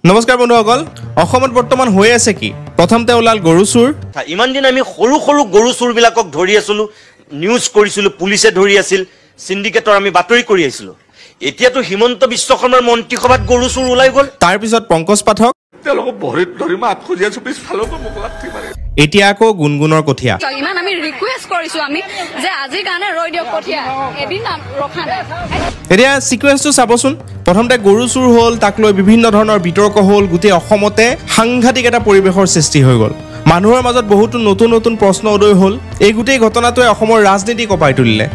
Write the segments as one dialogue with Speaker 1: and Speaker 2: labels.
Speaker 1: নমস্কাৰ বন্ধুসকল অসমত বৰ্তমান হৈ আছে কি প্ৰথমতে ওলাল গৰু চুৰ
Speaker 2: ইমান দিন আমি সৰু সৰু গৰু চুৰ বিলাকক ধৰি আছিলো নিউজ কৰিছিলো পুলিচে ধৰি আছিল সিন্ডিকেটৰ আমি বাতৰি কৰি আছিলো এতিয়াতো হিমন্ত বিশ্ব শৰ্মাৰ মন্ত্ৰীসভাত গৰু চুৰ ওলাই গ'ল
Speaker 1: তাৰ পিছত পংকজ পাঠক
Speaker 3: তেওঁলোকক ভৰিত ধৰি মাত খুজি আছো পিছফালৰ পৰা মোক লাঠি মাৰে
Speaker 1: এতিয়া আকৌ গুণগুণৰ কঠীয়া
Speaker 4: ইমান আমি ৰিকুৱেষ্ট কৰিছো আমি যে আজিৰ কাৰণে ৰৈ দিয়ক কঠীয়া এদিন ৰখা নাই
Speaker 1: এতিয়া সিকুৱেন্সটো চাবচোন প্ৰথমতে গৰু চুৰ হ'ল তাক লৈ বিভিন্ন ধৰণৰ বিতৰ্ক হ'ল গোটেই অসমতে সাংঘাতিক এটা পৰিৱেশৰ সৃষ্টি হৈ গ'ল মানুহৰ মাজত বহুতো নতুন নতুন প্ৰশ্ন উদয় হ'ল এই গোটেই ঘটনাটোৱে অসমৰ ৰাজনীতি কঁপাই তুলিলে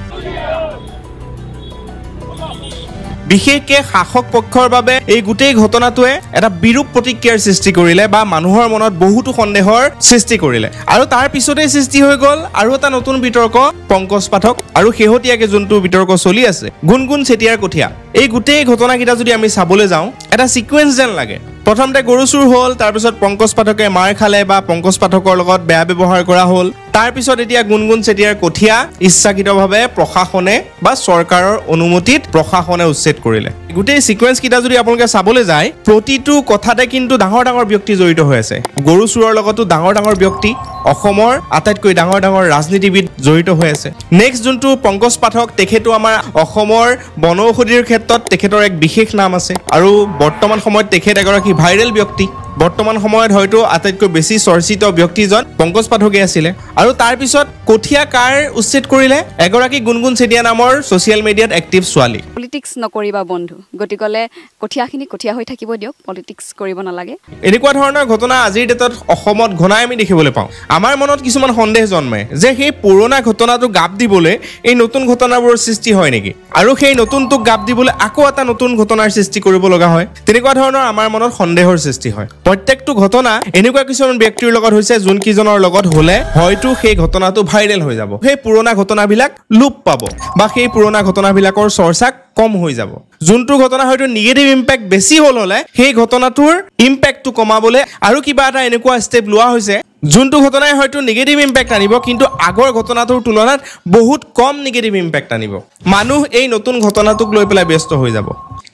Speaker 1: বিশেষকৈ শাসক পক্ষৰ বাবে এই গোটেই ঘটনাটোৱে এটা বিৰূপ প্ৰতিক্ৰিয়াৰ সৃষ্টি কৰিলে বা মানুহৰ মনত বহুতো সন্দেহৰ সৃষ্টি কৰিলে আৰু তাৰ পিছতেই সৃষ্টি হৈ গ'ল আৰু এটা নতুন বিতৰ্ক পংকজ পাঠক আৰু শেহতীয়াকৈ যোনটো বিতৰ্ক চলি আছে গুণগুণ চেতিয়াৰ কঠীয়া এই গোটেই ঘটনাকেইটা যদি আমি চাবলৈ যাওঁ এটা সিকুৱেন্স যেন লাগে প্ৰথমতে গৰু চুৰ হ'ল তাৰ পিছত পংকজ পাঠকে মাৰ খালে বা পংকজ পাঠকৰ লগত বেয়া ব্যৱহাৰ কৰা হ'ল তাৰ পিছত এতিয়া গুণগুণ চেতিয়াৰ কঠীয়া ইচ্ছাকৃতভাৱে প্ৰশাসনে বা চৰকাৰৰ অনুমতিত প্ৰশাসনে উচ্ছেদ কৰিলে গোটেই সিকুৱেন্স কিটা যদি আপোনালোকে চাবলৈ যায় প্ৰতিটো কথাতে কিন্তু ডাঙৰ ডাঙৰ ব্যক্তি জড়িত হৈ আছে গৰু চুৰৰ লগতো ডাঙৰ ডাঙৰ ব্যক্তি অসমৰ আটাইতকৈ ডাঙৰ ডাঙৰ ৰাজনীতিবিদ জড়িত হৈ আছে নেক্সট যোনটো পংকজ পাঠক তেখেতো আমাৰ অসমৰ বনৌষধিৰ ক্ষেত্ৰত তেখেতৰ এক বিশেষ নাম আছে আৰু বৰ্তমান সময়ত তেখেত এগৰাকী ভাইৰেল ব্যক্তি বৰ্তমান সময়ত হয়তো আটাইতকৈ বেছি চৰ্চিত ব্যক্তিজন পংকজ পাঠকে আছিলে আৰু তাৰ পিছত কঠীয়া কাৰ উচ্ছেদ কৰিলে এগৰাকী গুণগুণ চেতিয়া নামৰ সোশ্যাল মিডিয়াত এক্টিভ ছোৱালী
Speaker 4: পলিটিক্স নকৰিবা বন্ধু গতিকলে কঠীয়াখিনি কঠীয়া হৈ থাকিব দিয়ক পলিটিক্স কৰিব নালাগে
Speaker 1: এনেকুৱা ধৰণৰ ঘটনা আজিৰ ডেটত অসমত ঘনাই আমি দেখিবলৈ পাওঁ আমাৰ মনত কিছুমান সন্দেহ জন্মে যে সেই পুৰণা ঘটনাটো গাপ দিবলৈ এই নতুন ঘটনাবোৰৰ সৃষ্টি হয় নেকি আৰু সেই নতুনটোক গাপ দিবলৈ আকৌ এটা নতুন ঘটনাৰ সৃষ্টি কৰিব লগা হয় তেনেকুৱা ধৰণৰ আমাৰ মনত সন্দেহৰ সৃষ্টি হয় প্ৰত্যেকটো ঘটনা এনেকুৱা কিছুমান ব্যক্তিৰ লগত হৈছে যোন কিজনৰ লগত হলে হয়তো সেই ঘটনাটো ভাইৰেল হৈ যাব সেই পুৰণা ঘটনাবিলাক লুপ পাব বা সেই পুৰণা ঘটনাবিলাকৰ চৰ্চা কম হৈ যাব যোনটো ঘটনা হয়তো নিগেটিভ ইম্প্যাক্ট বেছি হ'ল হলে সেই ঘটনাটোৰ ইম্প্যাক্টটো কমাবলৈ আৰু কিবা এটা এনেকুৱা ষ্টেপ লোৱা হৈছে যোনটো ঘটনাই হয়তো নিগেটিভ ইম্প্যাক্ট আনিব কিন্তু আগৰ ঘটনাটোৰ তুলনাত বহুত কম নিগেটিভ ইম্প্যাক্ট আনিব মানুহ এই নতুন ঘটনাটোক লৈ পেলাই ব্যস্ত হৈ যাব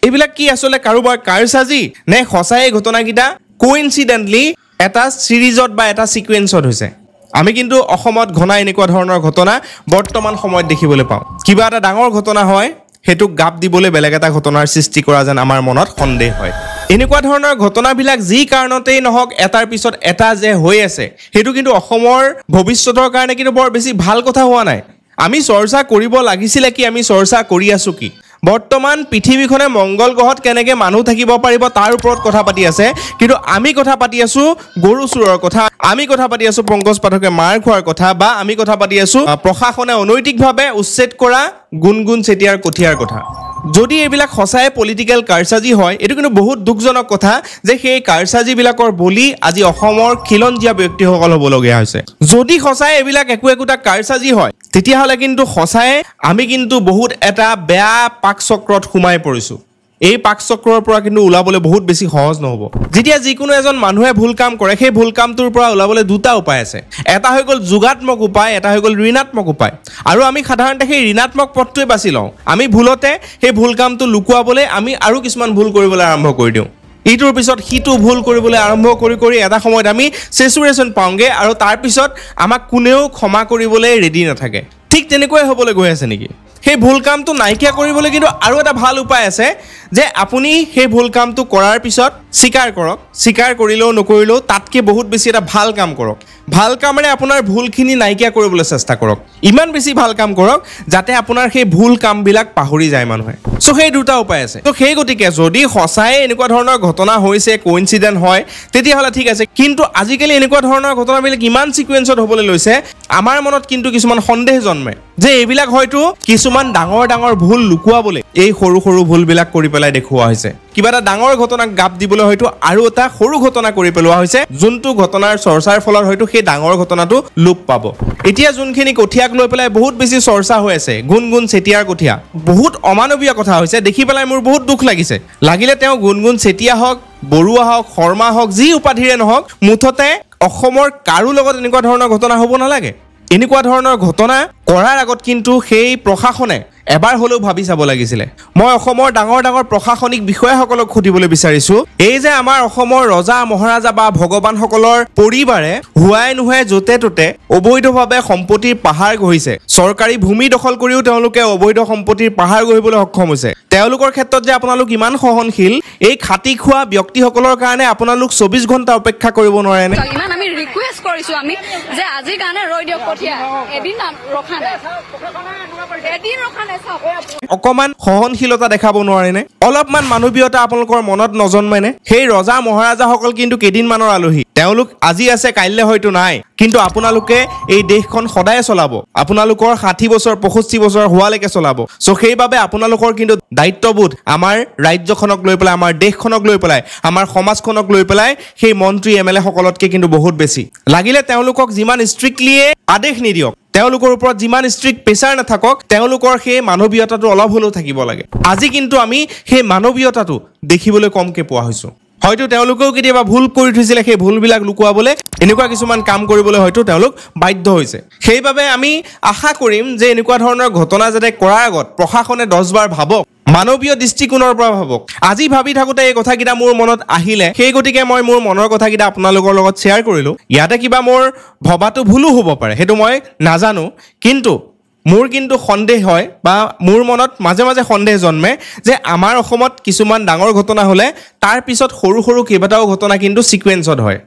Speaker 1: এইবিলাক কি আসলে কাৰোবাৰ কাৰসাজি নে সঁচাই ঘটনাকিটা কোইনসিডেন্টলি এটা সিৰিজত বা এটা সিকুৱেন্সত হৈছে আমি কিন্তু অসমত ঘনাই এনেকুৱা ধৰণৰ ঘটনা বৰ্তমান সময়ত দেখিবলৈ পাওঁ কিবা এটা ডাঙৰ ঘটনা হয় হেতুক গাপ দিবলৈ বেলেগ এটা ঘটনাৰ সৃষ্টি কৰা যেন আমাৰ মনত সন্দেহ হয় এনেকুৱা ধৰণৰ ঘটনাবিলাক যি কাৰণতেই নহওক এটাৰ পিছত এটা যে হৈ আছে হেতু কিন্তু অসমৰ ভৱিষ্যতৰ কাৰণে কিন্তু বৰ বেছি ভাল কথা হোৱা নাই আমি চৰ্চা কৰিব লাগিছিল কি আমি চৰ্চা কৰি আছো কি বৰ্তমান পৃথিৱীখনে মংগল গ্ৰহত কেনেকৈ মানুহ থাকিব পাৰিব তাৰ ওপৰত কথা পাতি আছে কিন্তু আমি কথা পাতি আছো গৰু চুৰৰ কথা আমি কথা পাতি আছো পংকজ পাঠকে মাৰ খোৱাৰ কথা বা আমি কথা পাতি আছো প্ৰশাসনে অনৈতিকভাৱে উচ্ছেদ কৰা গুণগুণ চেতিয়াৰ কঠীয়াৰ কথা যদি এইবিলাক সঁচাই পলিটিক্যাল কাৰসাজি হয় এটো কিন্তু বহুত দুখজনক কথা যে সেই কাৰসাজিবিলাকৰ বলি আজি অসমৰ খিলঞ্জীয়া ব্যক্তিসকল হ'বলগীয়া হৈছে যদি সঁচাই এইবিলাক একোটা কাৰসাজি হয় তেতিয়াহ'লে কিন্তু সঁচাই আমি কিন্তু বহুত এটা বেয়া পাকচক্ৰত সোমাই পৰিছো এই পাকচক্ৰৰ পৰা কিন্তু ওলাবলৈ বহুত বেছি সহজ নহব যেতিয়া যিকোনো এজন মানুহে ভুল কাম কৰে সেই ভুল কামটোৰ পৰা ওলাবলৈ দুটা উপায় আছে এটা হৈ গ'ল যোগাত্মক উপায় এটা হৈ গ'ল ঋণাত্মক উপায় আৰু আমি সাধাৰণতে সেই ঋণাত্মক পথটোৱে বাছি লওঁ আমি ভুলতে সেই ভুল কামটো লুকুৱাবলৈ আমি আৰু কিছুমান ভুল কৰিবলৈ আৰম্ভ কৰি দিওঁ ইটোৰ পিছত হিটো ভুল কৰিবলৈ আৰম্ভ কৰি এটা সময়ত আমি সেচুৰেশন পাওঁগে আৰু তাৰ পিছত আমাক কোনেও ক্ষমা কৰিবলৈ ৰেডি নাথাকে ঠিক তেনেকৈ হ'বলৈ গৈ আছে নেকি সেই ভুল কামটো নাইকিয়া কৰিবলৈ কিন্তু আৰু এটা ভাল উপায় আছে যে আপুনি সেই ভুল কামটো কৰাৰ পিছত স্বীকাৰ কৰক স্বীকাৰ কৰিলেও নকৰিলেও তাতকৈ বহুত বেছি এটা ভাল কাম কৰক ভাল কামেৰে আপোনাৰ ভুলখিনি নাইকিয়া কৰিবলৈ চেষ্টা কৰক ইমান বেছি ভাল কাম কৰক যাতে আপোনাৰ সেই ভুল কামবিলাক পাহৰি যায় মানুহে সো সেই দুটা উপায় আছে তো সেই গতিকে যদি সঁচাই এনেকুৱা ধৰণৰ ঘটনা হৈছে কোইনসিডেন্ট হয় তেতিয়াহ'লে ঠিক আছে কিন্তু আজিকালি এনেকুৱা ধৰণৰ ঘটনাবিলাক ইমান সিকুৱেন্সত হ'বলৈ লৈছে আমাৰ মনত কিন্তু কিছুমান সন্দেহ জন্মে যে এইবিলাক হয়তো কিছুমান ডাঙৰ ডাঙৰ ভুল লুকুৱাবলৈ এই সৰু সৰু ভুলবিলাক কৰি পেলাই দেখুওৱা হৈছে কিবা এটা ডাঙৰ ঘটনাক গাপ দিবলৈ হয়তো আৰু এটা সৰু ঘটনা কৰি পেলোৱা হৈছে যোনটো ঘটনাৰ চৰ্চাৰ ফলত হয়তো সেই ডাঙৰ ঘটনাটো লুপ পাব এতিয়া যোনখিনি কঠিয়াক লৈ পেলাই বহুত বেছি চৰ্চা হৈ আছে গুণগুণ চেতিয়াৰ কঠীয়া বহুত অমানৱীয় কথা হৈছে দেখি পেলাই মোৰ বহুত দুখ লাগিছে লাগিলে তেওঁ গুণগুণ চেতিয়া হওক বৰুৱা হওক শৰ্মা হওক যি উপাধিৰে নহওক মুঠতে অসমৰ কাৰো লগত এনেকুৱা ধৰণৰ ঘটনা হ'ব নালাগে এনেকুৱা ধৰণৰ ঘটনা কৰাৰ আগত কিন্তু সেই প্ৰশাসনে এবাৰ হ'লেও ভাবি চাব লাগিছিলে মই অসমৰ ডাঙৰ ডাঙৰ প্ৰশাসনিক বিষয়াসকলক সুধিবলৈ বিচাৰিছো এই যে আমাৰ অসমৰ ৰজা মহাৰাজা বা ভগৱানসকলৰ পৰিবাৰে হুৱাই নুহাই য'তে ত'তে অবৈধভাৱে সম্পত্তিৰ পাহাৰ গঢ়িছে চৰকাৰী ভূমি দখল কৰিও তেওঁলোকে অবৈধ সম্পত্তিৰ পাহাৰ গঢ়িবলৈ সক্ষম হৈছে তেওঁলোকৰ ক্ষেত্ৰত যে আপোনালোক ইমান সহনশীল এই খাটি খোৱা ব্যক্তিসকলৰ কাৰণে আপোনালোক 24 ঘণ্টা অপেক্ষা কৰিব নোৱাৰেনে
Speaker 4: ইমান আমি ৰিকুৱেষ্ট কৰিছো আমি যে আজিৰ কাৰণে ৰৈ দিয়ক কঠীয়া এদিন ৰখা নাই
Speaker 1: অকমান সহনশীলতা দেখাব নোৱাৰেনে অলপমান মানৱীয়তা আপোনালোকৰ মনত নজন্মায়নে সেই ৰজা মহাৰাজাসকল কিন্তু কেইদিনমানৰ আলহী তেওঁলোক আজি আছে কাইলৈ হয়তো নাই কিন্তু আপোনালোকে এই দেশখন সদায় চলাব আপোনালোকৰ 60 বছৰ 65 বছৰ হোৱালৈকে চলাব সো সেইবাবে আপোনালোকৰ কিন্তু দায়িত্ববোধ আমাৰ ৰাজ্যখনক লৈ পেলাই আমাৰ দেশখনক লৈ পেলাই আমাৰ সমাজখনক লৈ পেলাই সেই মন্ত্ৰী এমএলএ সকলতকৈ কিন্তু বহুত বেছি লাগিলে তেওঁলোকক যিমান ষ্ট্ৰিক্টলিয়ে আদেশ নিদিয়ক তেওঁলোকৰ ওপৰত যিমান ষ্ট্ৰিক্ট প্ৰেছাৰ নাথাকক তেওঁলোকৰ সেই মানৱীয়তাটো অলপ হ'লেও থাকিব লাগে আজি কিন্তু আমি সেই মানৱীয়তাটো দেখিবলৈ কমকৈ পোৱা হৈছো হয়তো তেওঁলোকেও কেতিয়াবা ভুল কৰি থৈছিলে সেই ভুলবিলাক লুকুৱাবলৈ এনেকুৱা কিছুমান কাম কৰিবলৈ হয়তো তেওঁলোক বাধ্য হৈছে সেইবাবে আমি আশা কৰিম যে এনেকুৱা ধৰণৰ ঘটনা যাতে কৰাৰ আগত প্ৰশাসনে 10 বাৰ ভাবক মানৱীয় দৃষ্টিকোণৰ পৰা ভাবক আজি ভাবি থাকোঁতে এই কথাকেইটা মোৰ মনত আহিলে সেই গতিকে মই মোৰ মনৰ কথাকেইটা আপোনালোকৰ লগত শ্বেয়াৰ কৰিলোঁ ইয়াতে কিবা মোৰ ভবাটো ভুলো হ'ব পাৰে সেইটো মই নাজানো কিন্তু মোৰ কিন্তু সন্দেহ হয় বা মোৰ মনত মাজে মাজে সন্দেহ জন্মে যে আমাৰ অসমত কিছুমান ডাঙৰ ঘটনা হ'লে তাৰ পিছত সৰু সৰু কেইবাটাও ঘটনা কিন্তু সিকুৱেন্সত হয়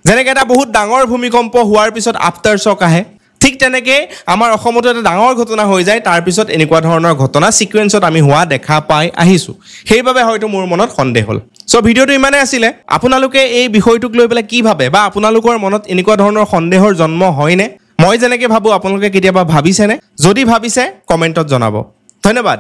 Speaker 1: যেনেকৈ এটা বহুত ডাঙৰ ভূমিকম্প হোৱাৰ পিছত আফটাৰ শ্বক আহে ঠিক তেনেকৈ আমাৰ অসমতো এটা ডাঙৰ ঘটনা হৈ যায় তাৰ পিছত এনেকুৱা ধৰণৰ ঘটনা সিকুৱেন্সত আমি হোৱা দেখা পাই আহিছোঁ সেইবাবে হয়তো মোৰ মনত সন্দেহ হ'ল সো ভিডিঅ'টো ইমানেই আছিলে আপোনালোকে এই বিষয়টোক লৈ পেলাই কি ভাবে বা আপোনালোকৰ মনত এনেকুৱা ধৰণৰ সন্দেহৰ জন্ম হয়নে মই যেনেকৈ ভাবোঁ আপোনালোকে কেতিয়াবা ভাবিছেনে যদি ভাবিছে কমেণ্টত জনাব ধন্যবাদ